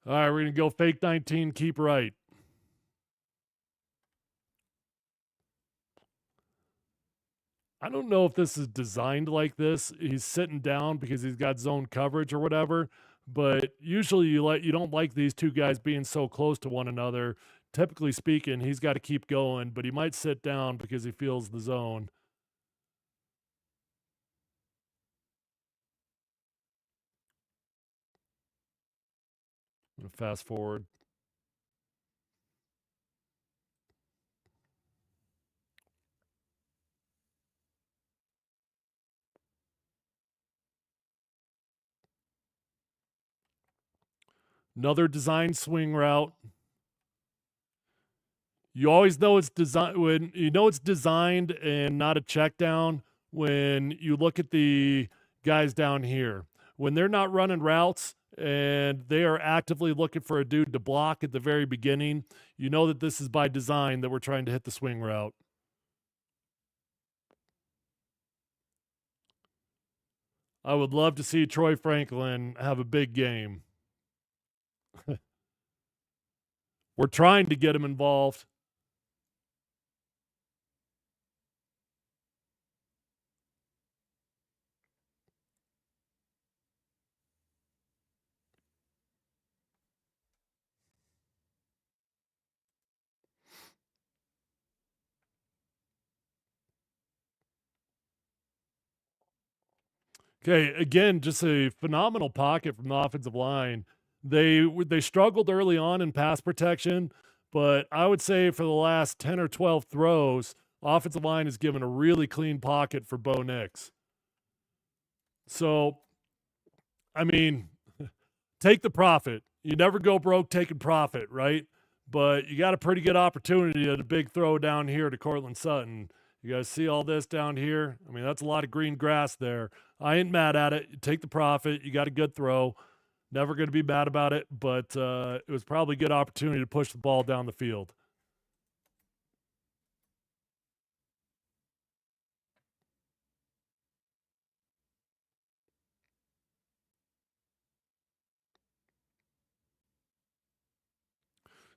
All right, we're going to go fake 19, keep right. I don't know if this is designed like this. He's sitting down because he's got zone coverage or whatever, but usually you don't like these two guys being so close to one another. Typically speaking, he's got to keep going, but he might sit down because he feels the zone. I'm going to fast forward. Another design swing route. You always know it's designed when you know it's designed and not a check down when you look at the guys down here. When they're not running routes and they are actively looking for a dude to block at the very beginning, you know that this is by design that we're trying to hit the swing route. I would love to see Troy Franklin have a big game. We're trying to get him involved. Okay, again, just a phenomenal pocket from the offensive line. They struggled early on in pass protection, but I would say for the last 10 or 12 throws, offensive line has given a really clean pocket for Bo Nix. So, I mean, take the profit. You never go broke taking profit, right? But you got a pretty good opportunity at a big throw down here to Cortland Sutton. You guys see all this down here? I mean, that's a lot of green grass there. I ain't mad at it. You take the profit. You got a good throw. Never going to be mad about it, but it was probably a good opportunity to push the ball down the field.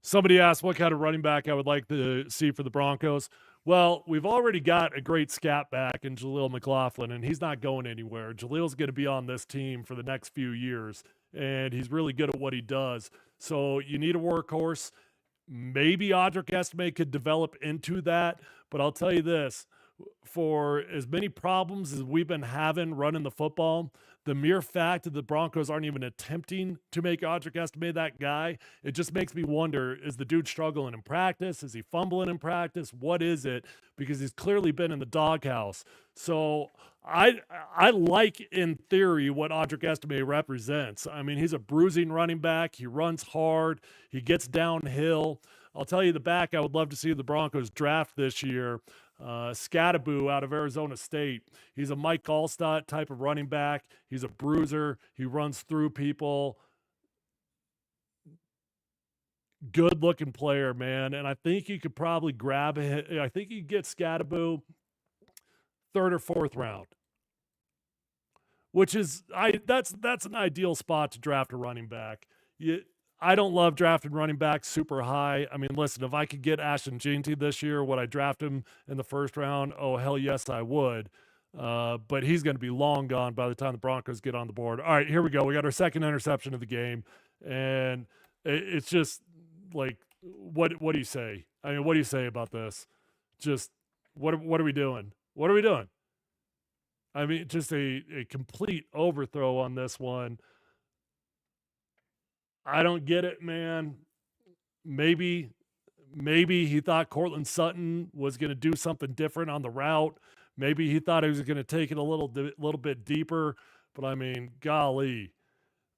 Somebody asked what kind of running back I would like to see for the Broncos. Well, we've already got a great scat back in Jaleel McLaughlin, and he's not going anywhere. Jaleel's going to be on this team for the next few years, and he's really good at what he does. So you need a workhorse. Maybe Audric Estime could develop into that, but I'll tell you this, for as many problems as we've been having running the football, the mere fact that the Broncos aren't even attempting to make Audric Estime that guy, it just makes me wonder, is the dude struggling in practice? Is he fumbling in practice? What is it? Because he's clearly been in the doghouse. So I like, in theory, what Audric Estime represents. I mean, he's a bruising running back. He runs hard. He gets downhill. I'll tell you the back I would love to see the Broncos draft this year. Scattaboo out of Arizona State. He's a Mike Allstott type of running back. He's a bruiser. He runs through people. Good looking player, man. And I think you could probably grab him. I think you could get Scattaboo third or fourth round, which is that's an ideal spot to draft a running back. I don't love drafting running backs super high. I mean, listen, if I could get Ashton Jeanty this year, would I draft him in the first round? Oh, hell yes, I would. But he's going to be long gone by the time the Broncos get on the board. All right, here we go. We got our second interception of the game. And it's just like, what do you say? I mean, what do you say about this? Just, what are we doing? What are we doing? I mean, just a complete overthrow on this one. I don't get it, man. Maybe he thought Cortland Sutton was going to do something different on the route. Maybe he thought he was going to take it a little bit deeper. But I mean, golly,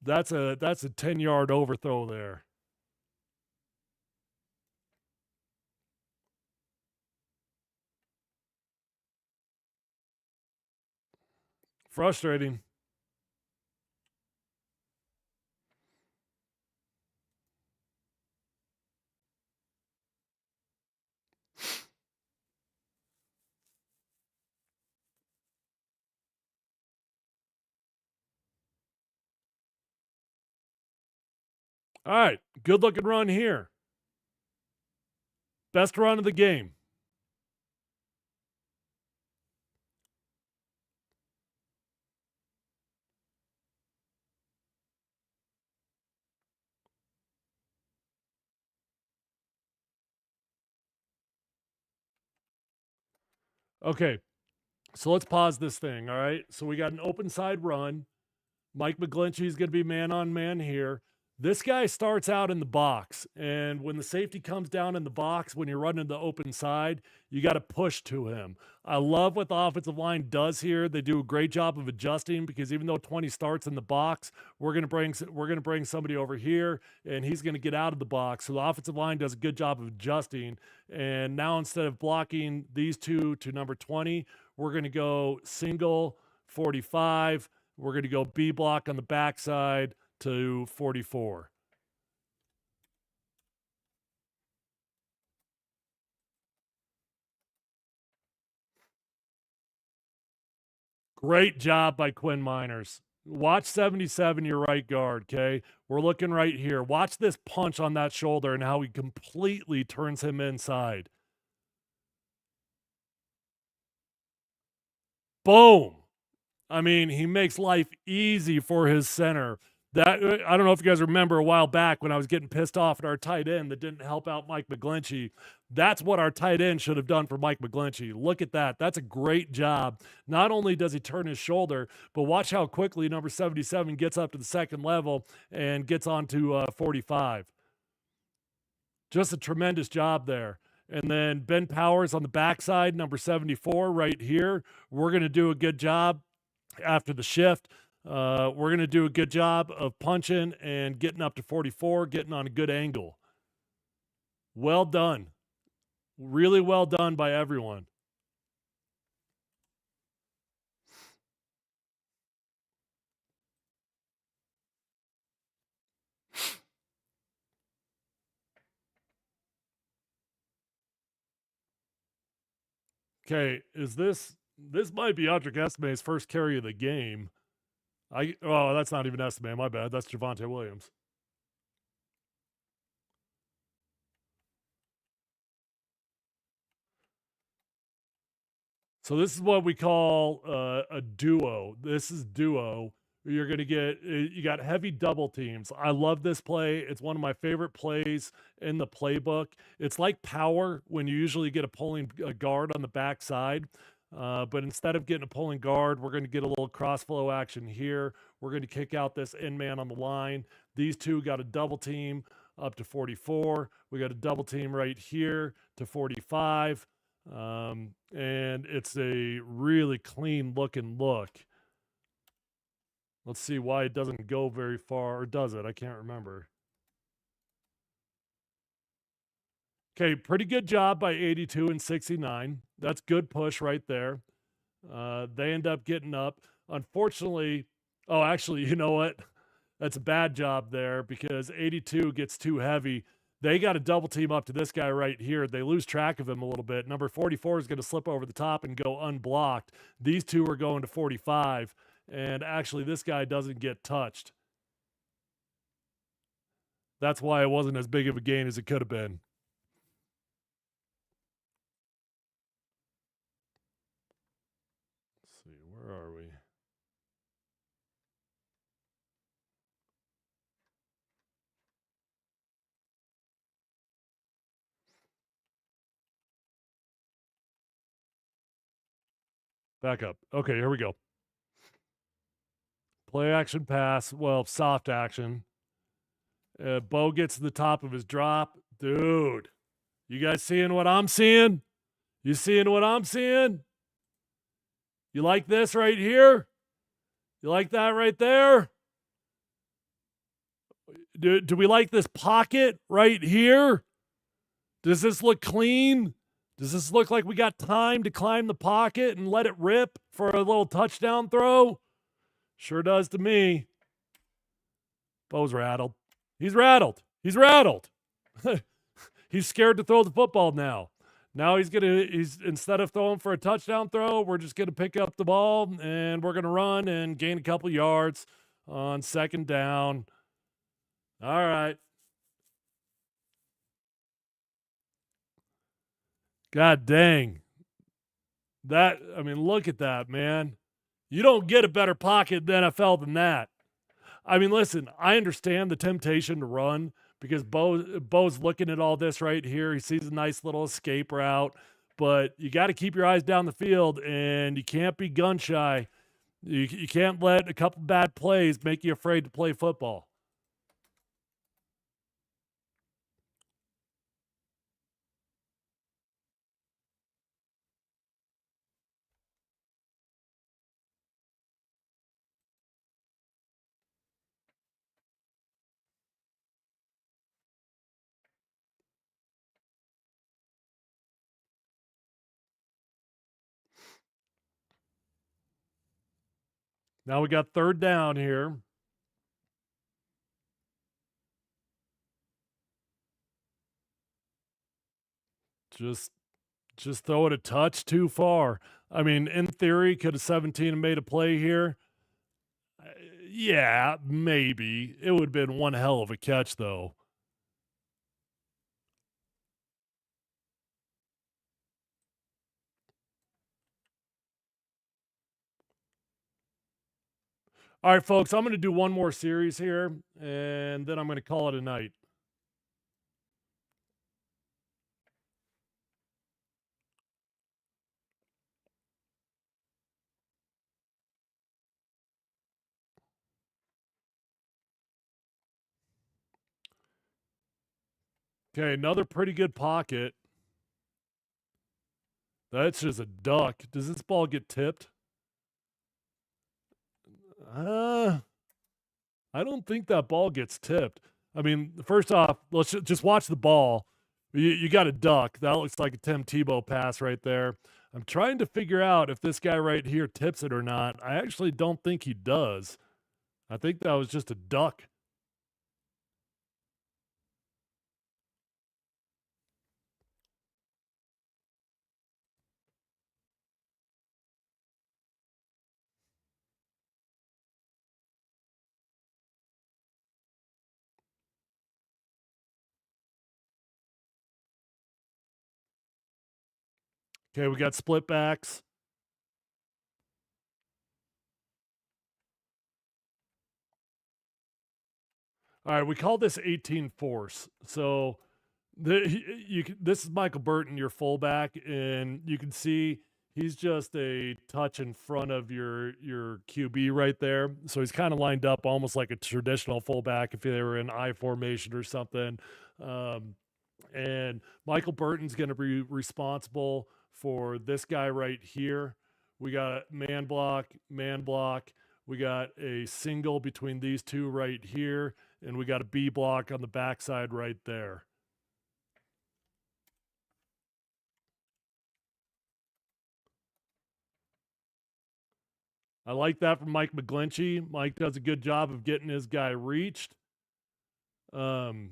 that's a 10-yard overthrow there. Frustrating. All right, good looking run here. Best run of the game. Okay, so let's pause this thing, all right? So we got an open side run. Mike McGlinchey is going to be man on man here. This guy starts out in the box, and when the safety comes down in the box, when you're running the open side, you got to push to him. I love what the offensive line does here. They do a great job of adjusting, because even though 20 starts in the box, we're going to bring somebody over here, and he's going to get out of the box. So the offensive line does a good job of adjusting. And now, instead of blocking these two to number 20, we're going to go single 45. We're going to go B block on the backside to 44. Great job by Quinn Miners. Watch 77, your right guard, okay? We're looking right here. Watch this punch on that shoulder and how he completely turns him inside. Boom. I mean, he makes life easy for his center. That I don't know if you guys remember a while back when I was getting pissed off at our tight end that didn't help out Mike McGlinchey. That's what our tight end should have done for Mike McGlinchey. Look at that. That's a great job. Not only does he turn his shoulder, but watch how quickly number 77 gets up to the second level and gets onto 45. Just a tremendous job there. And then Ben Powers on the backside, number 74 right here. We're going to do a good job after the shift. We're going to do a good job of punching and getting up to 44, getting on a good angle. Well done. Really well done by everyone. Okay, this might be Audric Estime's first carry of the game. That's not even Estime, my bad. That's Javonte Williams. So this is what we call a duo. This is duo. You're going to get you got heavy double teams. I love this play. It's one of my favorite plays in the playbook. It's like power when you usually get a pulling guard on the backside. But instead of getting a pulling guard, we're going to get a little cross flow action here. We're going to kick out this end man on the line. These two got a double team up to 44. We got a double team right here to 45. And it's a really clean looking look. Let's see why it doesn't go very far, or does it? I can't remember. Okay, pretty good job by 82 and 69. That's good push right there. They end up getting up. Unfortunately, actually, you know what? That's a bad job there because 82 gets too heavy. They got a double team up to this guy right here. They lose track of him a little bit. Number 44 is going to slip over the top and go unblocked. These two are going to 45, and actually this guy doesn't get touched. That's why it wasn't as big of a gain as it could have been. Let's see, where are we? Back up. Okay, here we go. Play action pass. Well, soft action. Bo gets to the top of his drop. Dude, you guys seeing what I'm seeing? You seeing what I'm seeing? You like this right here? You like that right there? Do we like this pocket right here? Does this look clean? Does this look like we got time to climb the pocket and let it rip for a little touchdown throw? Sure does to me. Bo's rattled. He's rattled. He's rattled. He's scared to throw the football now. Now he's instead of throwing for a touchdown throw, we're just gonna pick up the ball and we're gonna run and gain a couple yards on second down. All right. God dang. Look at that, man. You don't get a better pocket in the NFL than that. I mean, listen, I understand the temptation to run because Bo's looking at all this right here. He sees a nice little escape route, but you got to keep your eyes down the field and you can't be gun shy. You can't let a couple bad plays make you afraid to play football. Now we got third down here. Just throw it a touch too far. I mean, in theory, could have 17 made a play here? Yeah, maybe. It would have been one hell of a catch, though. All right, folks, I'm going to do one more series here, and then I'm going to call it a night. Okay, another pretty good pocket. That's just a duck. Does this ball get tipped? I don't think that ball gets tipped. I mean, first off, let's just watch the ball. You got a duck. That looks like a Tim Tebow pass right there. I'm trying to figure out if this guy right here tips it or not. I actually don't think he does. I think that was just a duck. Okay, we got split backs. All right, we call this 18 force. So this is Michael Burton, your fullback, and you can see he's just a touch in front of your QB right there. So he's kind of lined up almost like a traditional fullback if they were in I formation or something. Um, and Michael Burton's going to be responsible for this guy right here. We got a man block, man block. We got a single between these two right here, and we got a B block on the backside right there. I like that from Mike McGlinchey. Mike does a good job of getting his guy reached. Quinn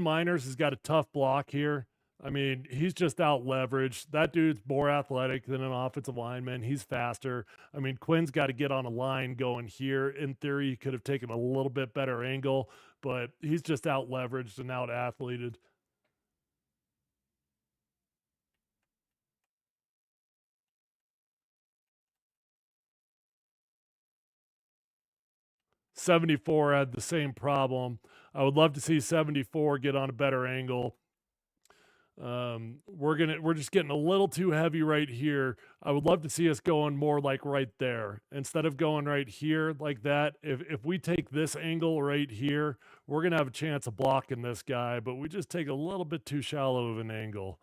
Miners has got a tough block here. I mean, he's just out leveraged. That dude's more athletic than an offensive lineman. He's faster. I mean, Quinn's got to get on a line going here. In theory, he could have taken a little bit better angle, but he's just out leveraged and out athleted. '74 had the same problem. I would love to see '74 get on a better angle. We're just getting a little too heavy right here. I would love to see us going more like right there instead of going right here like that. If we take this angle right here, we're gonna have a chance of blocking this guy, but we just take a little bit too shallow of an angle.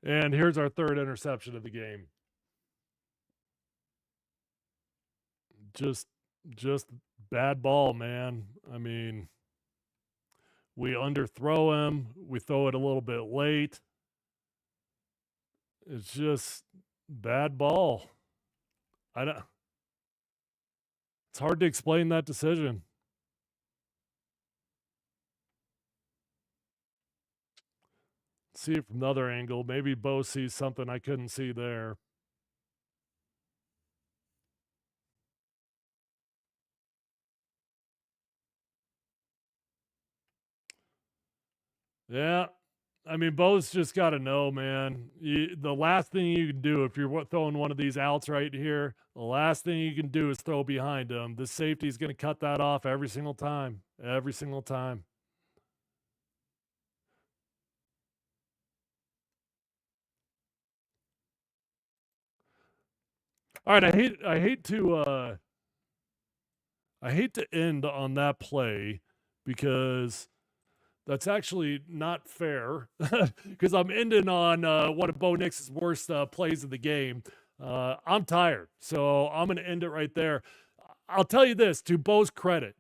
And here's our third interception of the game. Just just bad ball, man. I mean, we underthrow him, we throw it a little bit late. It's just bad ball. I don't It's hard to explain that decision. See it from another angle. Maybe Bo sees something I couldn't see there. Yeah. I mean, Bo's just got to know, man. The last thing you can do if you're throwing one of these outs right here, the last thing you can do is throw behind him. The safety is going to cut that off every single time. Every single time. All right, I hate to end on that play because that's actually not fair because I'm ending on one of Bo Nix's worst plays of the game. I'm tired, so I'm going to end it right there. I'll tell you this, to Bo's credit,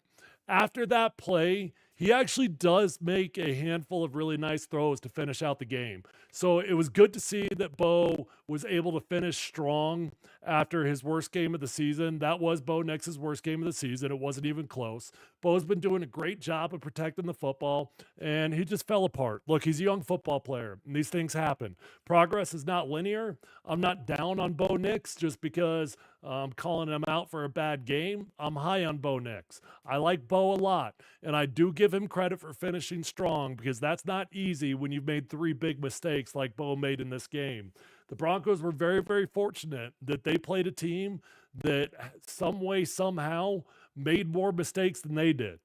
after that play, he actually does make a handful of really nice throws to finish out the game. So it was good to see that Bo was able to finish strong after his worst game of the season. That was Bo Nix's worst game of the season. It wasn't even close. Bo's been doing a great job of protecting the football, and he just fell apart. Look, he's a young football player, and these things happen. Progress is not linear. I'm not down on Bo Nix just because I'm calling him out for a bad game. I'm high on Bo Nix. I like Bo a lot, and I do give him credit for finishing strong because that's not easy when you've made 3 big mistakes like Bo made in this game. The Broncos were very, very fortunate that they played a team that some way, somehow made more mistakes than they did.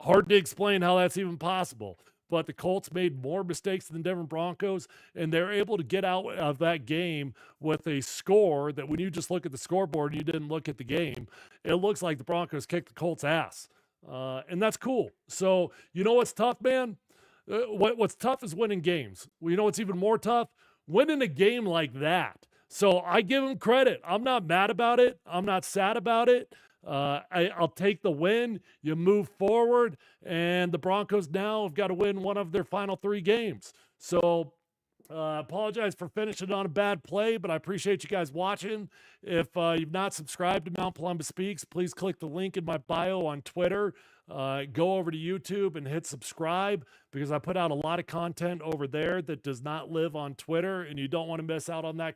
Hard to explain how that's even possible, but the Colts made more mistakes than the Denver Broncos, and they're able to get out of that game with a score that when you just look at the scoreboard and you didn't look at the game, it looks like the Broncos kicked the Colts' ass. And that's cool. So, you know what's tough, man? What's tough is winning games. Well, you know what's even more tough? Winning a game like that. So I give him credit. I'm not mad about it. I'm not sad about it. I'll take the win. You move forward, and the Broncos now have got to win one of their final 3 games. So apologize for finishing on a bad play, but I appreciate you guys watching. If you've not subscribed to Mount Polumbus Speaks, please click the link in my bio on Twitter. Go over to YouTube and hit subscribe because I put out a lot of content over there that does not live on Twitter, and you don't want to miss out on that